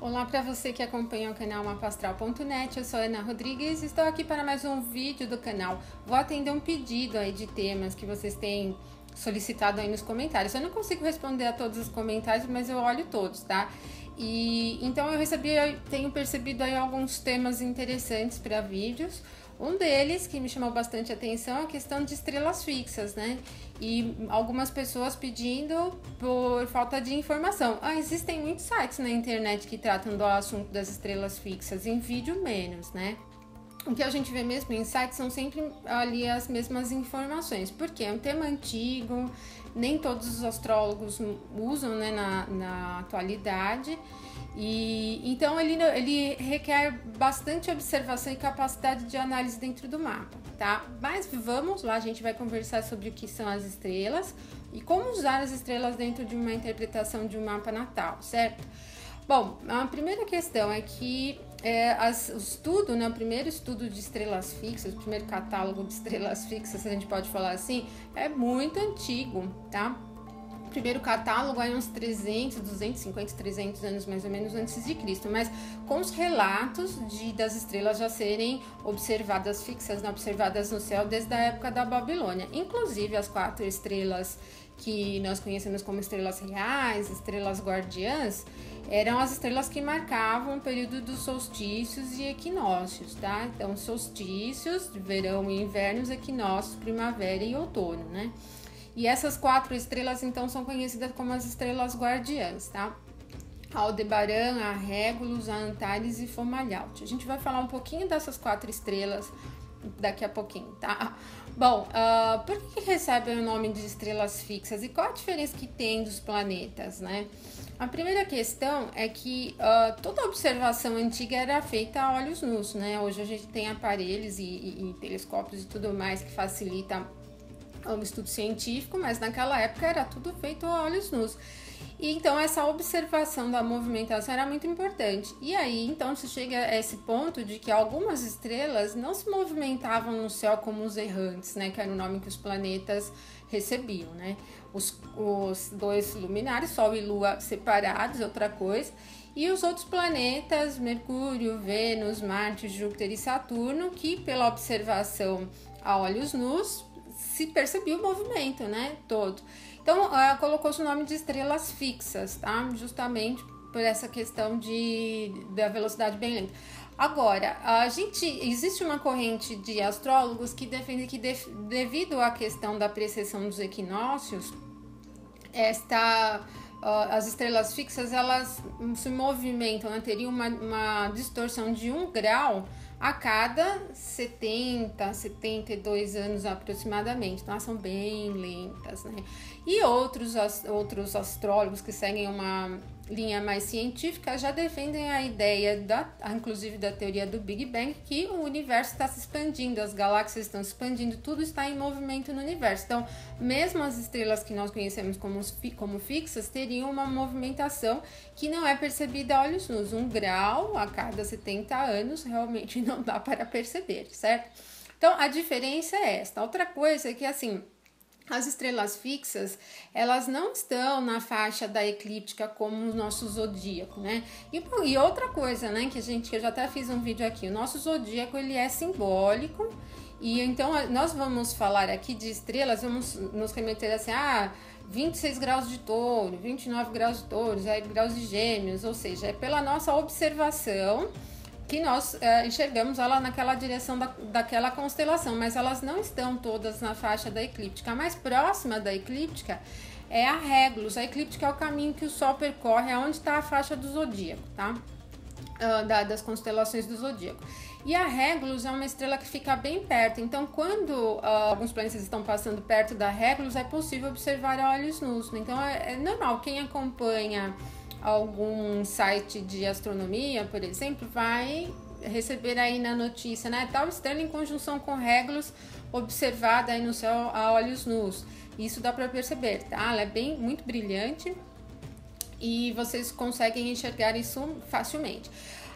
Olá para você que acompanha o canal mapastral.net, eu sou Ana Rodrigues e estou aqui para mais um vídeo do canal. Vou atender um pedido aí de temas que vocês têm solicitado aí nos comentários. Eu não consigo responder a todos os comentários, mas eu olho todos, tá? Então tenho percebido aí alguns temas interessantes para vídeos. Um deles que me chamou bastante atenção é a questão de estrelas fixas, né? E algumas pessoas pedindo por falta de informação. Existem muitos sites na internet que tratam do assunto das estrelas fixas, em vídeo menos, né? O que a gente vê mesmo em sites são sempre ali as mesmas informações, porque é um tema antigo, nem todos os astrólogos usam, né, na atualidade, e então ele requer bastante observação e capacidade de análise dentro do mapa, tá? Mas vamos lá, a gente vai conversar sobre o que são as estrelas e como usar as estrelas dentro de uma interpretação de um mapa natal, certo? Bom, a primeira questão é que o primeiro estudo de estrelas fixas, o primeiro catálogo de estrelas fixas, se a gente pode falar assim, é muito antigo, tá? O primeiro catálogo é uns 250, 300 anos mais ou menos antes de Cristo, mas com os relatos das estrelas já serem observadas fixas, observadas no céu desde a época da Babilônia. Inclusive as 4 estrelas que nós conhecemos como estrelas reais, estrelas guardiãs, eram as estrelas que marcavam o período dos solstícios e equinócios, tá? Então, solstícios, verão e inverno, equinócios, primavera e outono, né? E essas 4 estrelas, então, são conhecidas como as estrelas guardiãs, tá? Aldebaran, a Régulus, a Antares e Fomalhaut. A gente vai falar um pouquinho dessas 4 estrelas daqui a pouquinho, tá? Bom, por que recebem o nome de estrelas fixas e qual a diferença que tem dos planetas, né? A primeira questão é que toda observação antiga era feita a olhos nus, né? Hoje a gente tem aparelhos e telescópios e tudo mais que facilita o estudo científico, mas naquela época era tudo feito a olhos nus. E então essa observação da movimentação era muito importante. E aí então se chega a esse ponto de que algumas estrelas não se movimentavam no céu como os errantes, né, que era o nome que os planetas recebiam, né? Os 2 luminares, Sol e Lua separados, outra coisa, e os outros planetas, Mercúrio, Vênus, Marte, Júpiter e Saturno, que pela observação a olhos nus se percebia o movimento, né, todo. Então, colocou-se o nome de estrelas fixas, tá? Justamente por essa questão da velocidade bem lenta. Agora, existe uma corrente de astrólogos que defende que devido à questão da precessão dos equinócios, as estrelas fixas, elas se movimentam, né? Teriam uma distorção de 1 grau a cada 72 anos aproximadamente, então elas são bem lentas, né? E outros astrólogos que seguem uma linha mais científica já defendem a ideia, inclusive da teoria do Big Bang, que o universo está se expandindo, as galáxias estão se expandindo, tudo está em movimento no universo. Então, mesmo as estrelas que nós conhecemos como fixas teriam uma movimentação que não é percebida a olhos nus. 1 grau a cada 70 anos realmente não dá para perceber, certo? Então, a diferença é esta. Outra coisa é que, assim, as estrelas fixas, elas não estão na faixa da eclíptica como o nosso zodíaco, né? E outra coisa, né, que eu já até fiz um vídeo aqui, o nosso zodíaco, ele é simbólico, e então nós vamos falar aqui de estrelas, vamos nos remeter assim, 26 graus de touro, 29 graus de touro, graus de gêmeos, ou seja, é pela nossa observação que nós enxergamos ela naquela direção daquela constelação, mas elas não estão todas na faixa da eclíptica. A mais próxima da eclíptica é a Régulus. A eclíptica é o caminho que o Sol percorre, aonde está a faixa do zodíaco, tá? Das constelações do zodíaco. E a Régulus é uma estrela que fica bem perto, então quando alguns planetas estão passando perto da Régulus, é possível observar a olhos nus. Então é normal, quem acompanha algum site de astronomia, por exemplo, vai receber aí na notícia, né, tal estrela em conjunção com Régulus observada aí no céu a olhos nus. Isso dá para perceber, tá? Ela é muito brilhante e vocês conseguem enxergar isso facilmente.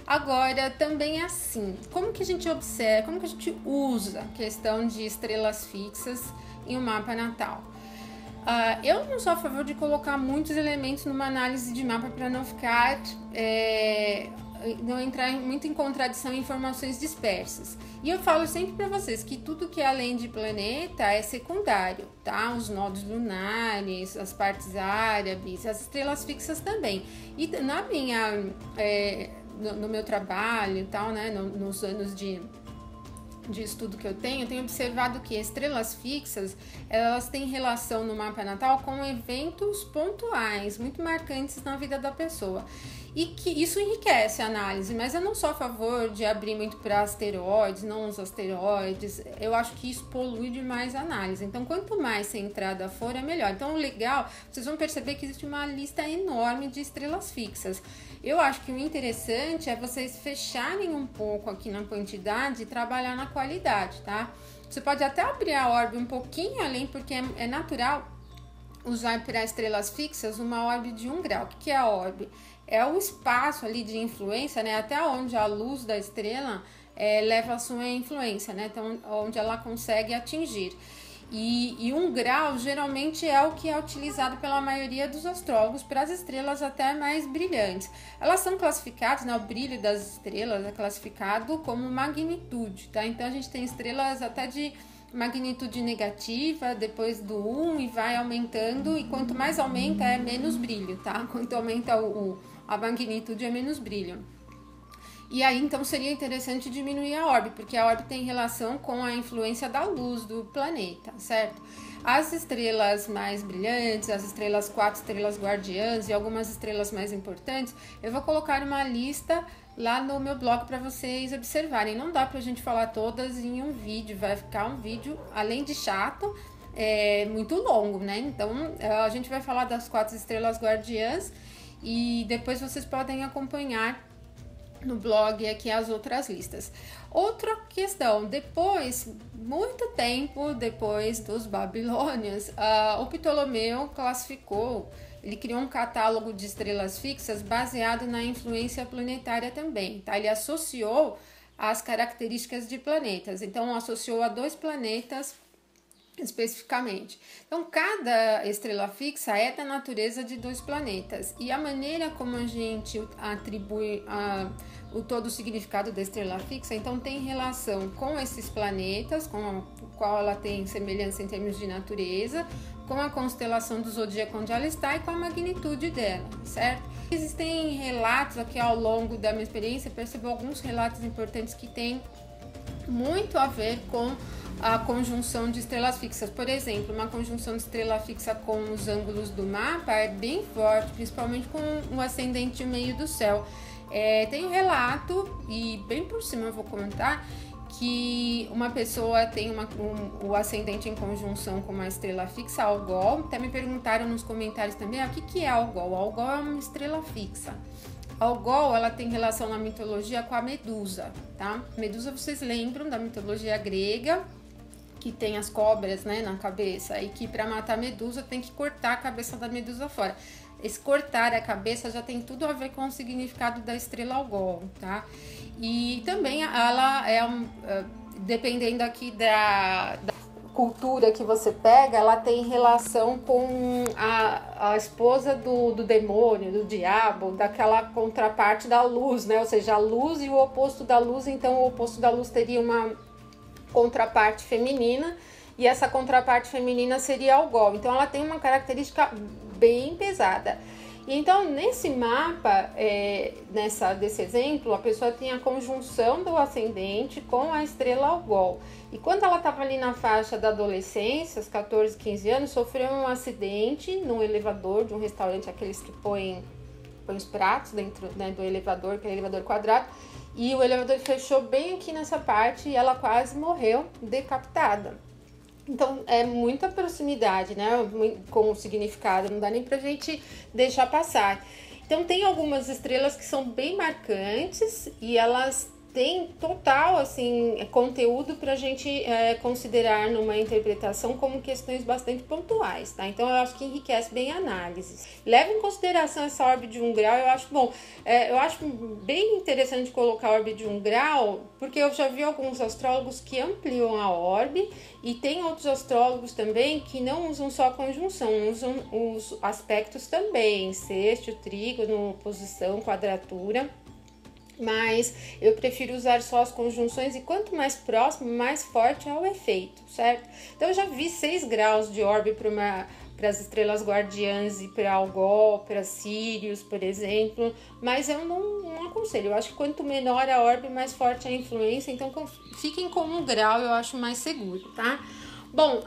Agora, também é assim, como que a gente observa, como que a gente usa a questão de estrelas fixas em um mapa natal? Eu não sou a favor de colocar muitos elementos numa análise de mapa para não ficar não entrar muito em contradição em informações dispersas. E eu falo sempre para vocês que tudo que é além de planeta é secundário, tá? Os nodos lunares, as partes árabes, as estrelas fixas também. E na minha, no meu trabalho e tal, né, nos anos de estudo que eu tenho observado que estrelas fixas, elas têm relação no mapa natal com eventos pontuais, muito marcantes na vida da pessoa. E que isso enriquece a análise, mas eu não sou a favor de abrir muito para asteroides, não os asteroides. Eu acho que isso polui demais a análise. Então, quanto mais centrada for, é melhor. Então, o legal, vocês vão perceber que existe uma lista enorme de estrelas fixas. Eu acho que o interessante é vocês fecharem um pouco aqui na quantidade e trabalhar na qualidade, tá? Você pode até abrir a órbita um pouquinho além, porque é natural usar para estrelas fixas uma órbita de 1 grau. O que é a órbita? É o espaço ali de influência, né? Até onde a luz da estrela leva a sua influência, né? Então, onde ela consegue atingir. E 1 grau geralmente é o que é utilizado pela maioria dos astrólogos para as estrelas até mais brilhantes. Elas são classificadas, né? O brilho das estrelas é classificado como magnitude, tá? Então, a gente tem estrelas até de magnitude negativa, depois do 1 e vai aumentando, e quanto mais aumenta é menos brilho, tá? Quanto aumenta a magnitude é menos brilho. E aí, então, seria interessante diminuir a órbita, porque a órbita tem relação com a influência da luz do planeta, certo? As estrelas mais brilhantes, as estrelas 4 estrelas guardiãs e algumas estrelas mais importantes, eu vou colocar uma lista lá no meu blog para vocês observarem. Não dá pra gente falar todas em um vídeo, vai ficar um vídeo, além de chato, muito longo, né? Então, a gente vai falar das 4 estrelas guardiãs e depois vocês podem acompanhar no blog aqui as outras listas. Outra questão, muito tempo depois dos babilônios, o Ptolomeu classificou, ele criou um catálogo de estrelas fixas baseado na influência planetária também, tá? Ele associou as características de planetas, então associou a 2 planetas especificamente. Então, cada estrela fixa é da natureza de 2 planetas, e a maneira como a gente atribui o todo o significado da estrela fixa, então tem relação com esses planetas, com o qual ela tem semelhança em termos de natureza, com a constelação do zodíaco onde ela está e com a magnitude dela, certo? Existem relatos aqui ao longo da minha experiência, percebo alguns relatos importantes que têm muito a ver com a conjunção de estrelas fixas. Por exemplo, uma conjunção de estrela fixa com os ângulos do mapa é bem forte, principalmente com o ascendente e o meio do céu. Tem um relato, e bem por cima eu vou comentar, que uma pessoa tem o ascendente em conjunção com uma estrela fixa, Algol. Até me perguntaram nos comentários também, o que é Algol? Algol é uma estrela fixa. Algol, ela tem relação na mitologia com a Medusa, tá? Medusa, vocês lembram da mitologia grega, que tem as cobras, né, na cabeça, e que para matar a Medusa tem que cortar a cabeça da Medusa fora. Esse cortar a cabeça já tem tudo a ver com o significado da estrela Algol, tá? E também ela dependendo aqui da cultura que você pega, ela tem relação com a esposa do demônio, do diabo, daquela contraparte da luz, né? Ou seja, a luz e o oposto da luz, então o oposto da luz teria uma contraparte feminina, e essa contraparte feminina seria Algol. Então ela tem uma característica bem pesada. E então nesse mapa, desse exemplo, a pessoa tem a conjunção do ascendente com a estrela Algol. E quando ela estava ali na faixa da adolescência, aos 14, 15 anos, sofreu um acidente no elevador de um restaurante, aqueles que põem os pratos dentro, né, do elevador, aquele elevador quadrado. E o elevador fechou bem aqui nessa parte e ela quase morreu decapitada. Então, é muita proximidade, né, com o significado, não dá nem pra gente deixar passar. Então, tem algumas estrelas que são bem marcantes e elas têm total, assim, conteúdo pra gente considerar numa interpretação como questões bastante pontuais, tá? Então, eu acho que enriquece bem a análise. Leva em consideração essa órbita de 1 grau, eu acho bom. Eu acho bem interessante colocar a órbita de 1 grau, porque eu já vi alguns astrólogos que ampliam a órbita, e tem outros astrólogos também que não usam só a conjunção, usam os aspectos também, sexto, trígono, oposição, quadratura. mas eu prefiro usar só as conjunções e quanto mais próximo, mais forte é o efeito, certo? Então eu já vi 6 graus de orbe para as estrelas guardiãs e para Algol, para Sirius, por exemplo, mas eu não aconselho. Eu acho que quanto menor a orbe, mais forte a influência, então fiquem com 1 grau, eu acho mais seguro, tá? Bom,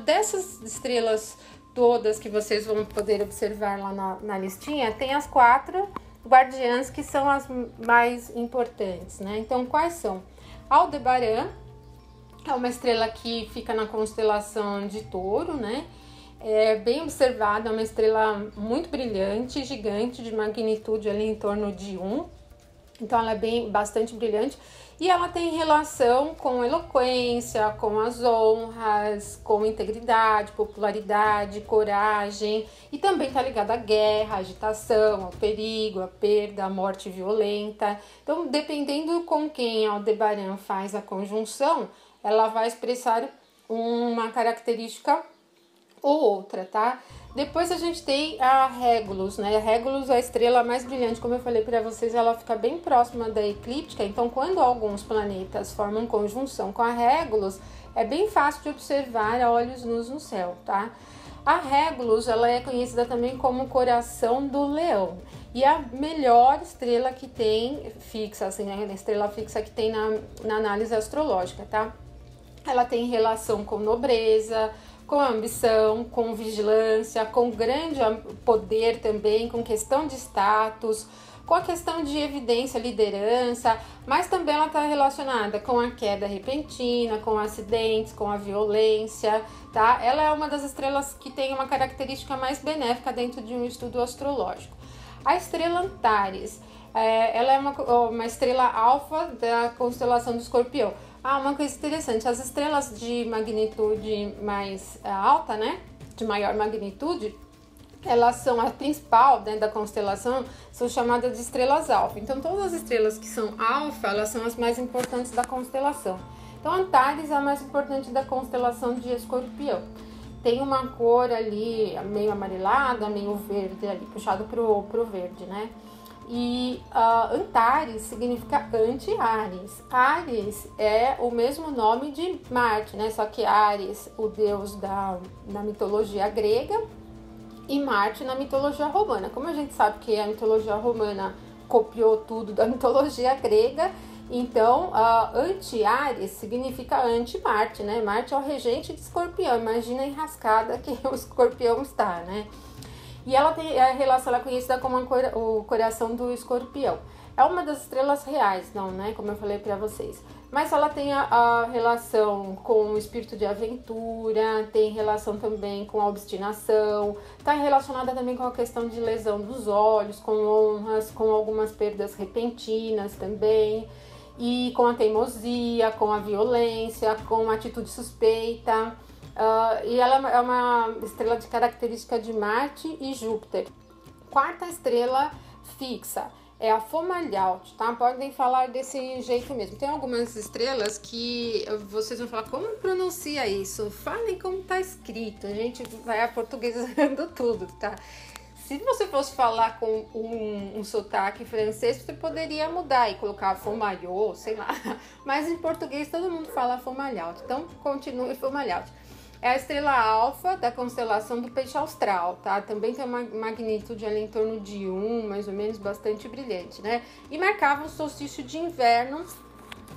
dessas estrelas todas que vocês vão poder observar lá na listinha, tem as 4 guardiãs que são as mais importantes, né? Então, quais são? Aldebaran é uma estrela que fica na constelação de Touro, né? É bem observada, é uma estrela muito brilhante, gigante, de magnitude ali em torno de 1. Então ela é bastante brilhante e ela tem relação com eloquência, com as honras, com integridade, popularidade, coragem e também está ligada à guerra, à agitação, ao perigo, à perda, à morte violenta. Então, dependendo com quem Aldebaran faz a conjunção, ela vai expressar uma característica ou outra, tá? Depois a gente tem a Regulus, né? A Regulus é a estrela mais brilhante, como eu falei para vocês, ela fica bem próxima da eclíptica, então quando alguns planetas formam conjunção com a Regulus, é bem fácil de observar a olhos nus no céu, tá? A Regulus, ela é conhecida também como coração do leão, e a melhor estrela que tem fixa, assim, a estrela fixa que tem na análise astrológica, tá? Ela tem relação com nobreza, com ambição, com vigilância, com grande poder também, com questão de status, com a questão de evidência, liderança, mas também ela está relacionada com a queda repentina, com acidentes, com a violência, tá? Ela é uma das estrelas que tem uma característica mais benéfica dentro de um estudo astrológico. A estrela Antares, ela é uma estrela alfa da constelação do Escorpião. Uma coisa interessante, as estrelas de magnitude mais alta, né, de maior magnitude, elas são a principal, né, da constelação, são chamadas de estrelas alfa. Então, todas as estrelas que são alfa, elas são as mais importantes da constelação. Então, Antares é a mais importante da constelação de Escorpião. Tem uma cor ali meio amarelada, meio verde ali, puxado pro verde, né? E Antares significa anti-Ares. Ares é o mesmo nome de Marte, né? Só que Ares, o deus da mitologia grega, e Marte na mitologia romana. Como a gente sabe que a mitologia romana copiou tudo da mitologia grega, então anti-Ares significa anti-Marte, né? Marte é o regente de Escorpião. Imagina a enrascada que o Escorpião está, né? E ela tem a relação, ela é conhecida como o coração do Escorpião. É uma das estrelas reais, não, né? Como eu falei para vocês. Mas ela tem a relação com o espírito de aventura, tem relação também com a obstinação, está relacionada também com a questão de lesão dos olhos, com honras, com algumas perdas repentinas também, e com a teimosia, com a violência, com a atitude suspeita. E ela é uma estrela de característica de Marte e Júpiter. Quarta estrela fixa é a Fomalhaut, tá? Podem falar desse jeito mesmo. Tem algumas estrelas que vocês vão falar, como pronuncia isso? Falem como tá escrito. A gente vai aportuguesando tudo, tá? Se você fosse falar com um sotaque francês, você poderia mudar e colocar Fomalhaut, sei lá. Mas em português todo mundo fala Fomalhaut, então continue Fomalhaut. É a estrela alfa da constelação do Peixe Austral, tá? Também tem uma magnitude ali em torno de 1, mais ou menos, bastante brilhante, né? E marcava o solstício de inverno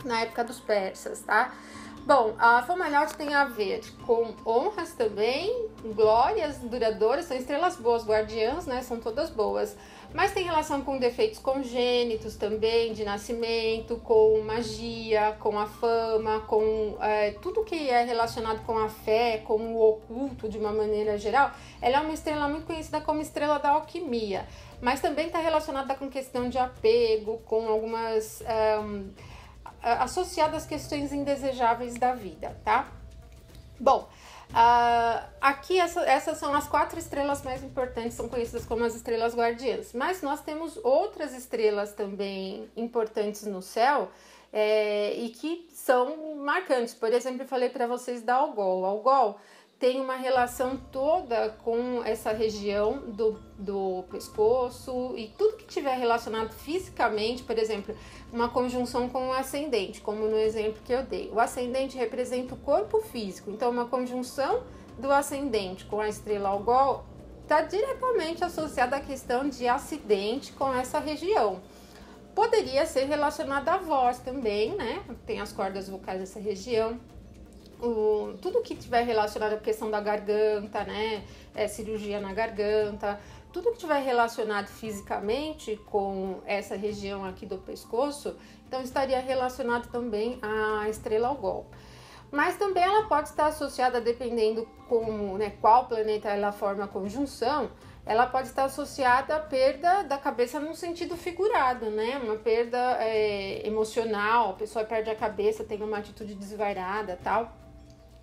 na época dos persas, tá? Bom, a Fomalhaut tem a ver com honras também, glórias duradouras, são estrelas boas, guardiãs, né? São todas boas. Mas tem relação com defeitos congênitos também, de nascimento, com magia, com a fama, com tudo que é relacionado com a fé, com o oculto de uma maneira geral. Ela é uma estrela muito conhecida como estrela da alquimia, mas também está relacionada com questão de apego, com algumas associadas às questões indesejáveis da vida, tá? Bom, aqui essas são as 4 estrelas mais importantes, são conhecidas como as estrelas guardiãs. Mas nós temos outras estrelas também importantes no céu e que são marcantes. Por exemplo, eu falei para vocês da Algol. Algol tem uma relação toda com essa região do pescoço e tudo que tiver relacionado fisicamente, por exemplo, uma conjunção com o ascendente, como no exemplo que eu dei. O ascendente representa o corpo físico, então uma conjunção do ascendente com a estrela Algol está diretamente associada à questão de acidente com essa região. Poderia ser relacionada à voz também, né? Tem as cordas vocais dessa região. Tudo que tiver relacionado à questão da garganta, né? Cirurgia na garganta, tudo que tiver relacionado fisicamente com essa região aqui do pescoço, então estaria relacionado também à estrela Algol. Mas também ela pode estar associada, dependendo como, né, qual planeta ela forma a conjunção, ela pode estar associada à perda da cabeça num sentido figurado, né? Uma perda emocional, a pessoa perde a cabeça, tem uma atitude desvairada, tal.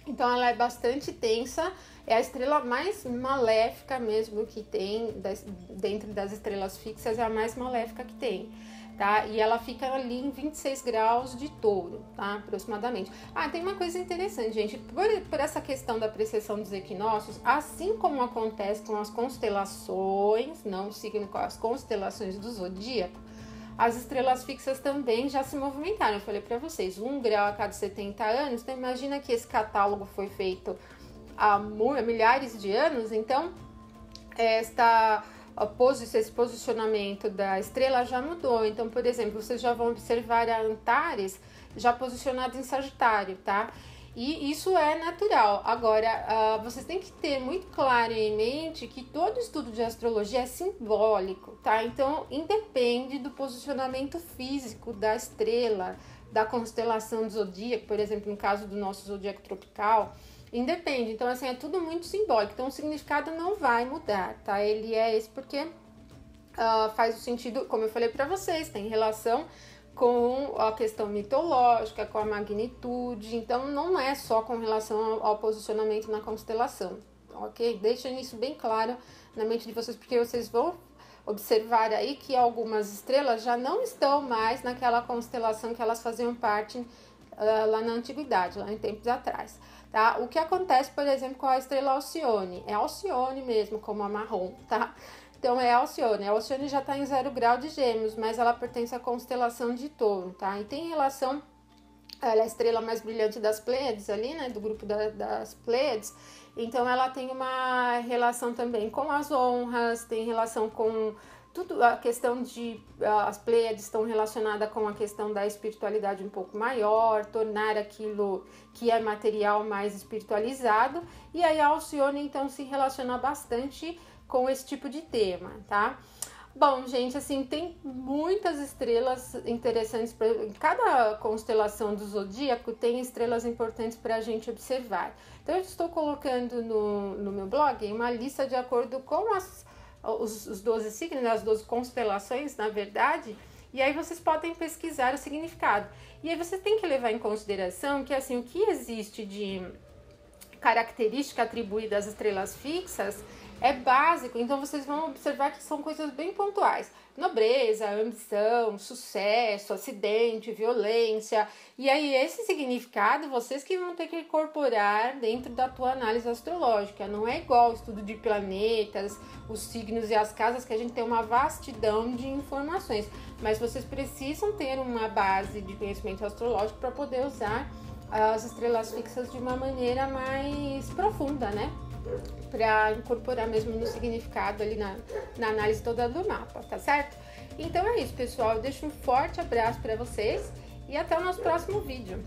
Então ela é bastante tensa, é a estrela mais maléfica mesmo que tem, dentro das estrelas fixas, é a mais maléfica que tem, tá? E ela fica ali em 26 graus de Touro, tá? Aproximadamente. Tem uma coisa interessante, gente, por essa questão da precessão dos equinócios, assim como acontece com as constelações, não signo com as constelações do zodíaco, as estrelas fixas também já se movimentaram. Eu falei para vocês, 1 grau a cada 70 anos, então imagina que esse catálogo foi feito há milhares de anos, então esse posicionamento da estrela já mudou. Então, por exemplo, vocês já vão observar a Antares já posicionada em Sagitário, tá? E isso é natural. Agora, vocês têm que ter muito claro em mente que todo estudo de astrologia é simbólico, tá? Então, independe do posicionamento físico da estrela, da constelação do zodíaco, por exemplo, no caso do nosso zodíaco tropical, independe. Então, assim, é tudo muito simbólico. Então, o significado não vai mudar, tá? Ele é esse porque faz o sentido, como eu falei para vocês, tem relação com a questão mitológica, com a magnitude, então não é só com relação ao posicionamento na constelação, ok? Deixem isso bem claro na mente de vocês, porque vocês vão observar aí que algumas estrelas já não estão mais naquela constelação que elas faziam parte lá na antiguidade, lá em tempos atrás, tá? O que acontece, por exemplo, com a estrela Alcione, é Alcione mesmo, como a marrom, tá? Então é Alcione. A Alcione já está em 0 grau de Gêmeos, mas ela pertence à constelação de Touro, tá? E tem relação, ela é a estrela mais brilhante das Pleiades ali, né? Do grupo das Pleiades. Então ela tem uma relação também com as honras, tem relação com tudo, a questão de as Pleiades estão relacionadas com a questão da espiritualidade um pouco maior, tornar aquilo que é material mais espiritualizado. E aí a Alcione então se relaciona bastante com esse tipo de tema, tá? Bom, gente, assim, tem muitas estrelas interessantes, em cada constelação do zodíaco tem estrelas importantes para a gente observar. Então, eu estou colocando no meu blog uma lista de acordo com os 12 signos, as 12 constelações, na verdade, e aí vocês podem pesquisar o significado. E aí você tem que levar em consideração que, assim, o que existe de característica atribuída às estrelas fixas é básico, então vocês vão observar que são coisas bem pontuais. Nobreza, ambição, sucesso, acidente, violência. E aí esse significado vocês que vão ter que incorporar dentro da tua análise astrológica. Não é igual ao estudo de planetas, os signos e as casas, que a gente tem uma vastidão de informações. Mas vocês precisam ter uma base de conhecimento astrológico para poder usar as estrelas fixas de uma maneira mais profunda, né? Para incorporar mesmo no significado ali na análise toda do mapa, tá certo? Então é isso, pessoal. Eu deixo um forte abraço para vocês e até o nosso próximo vídeo.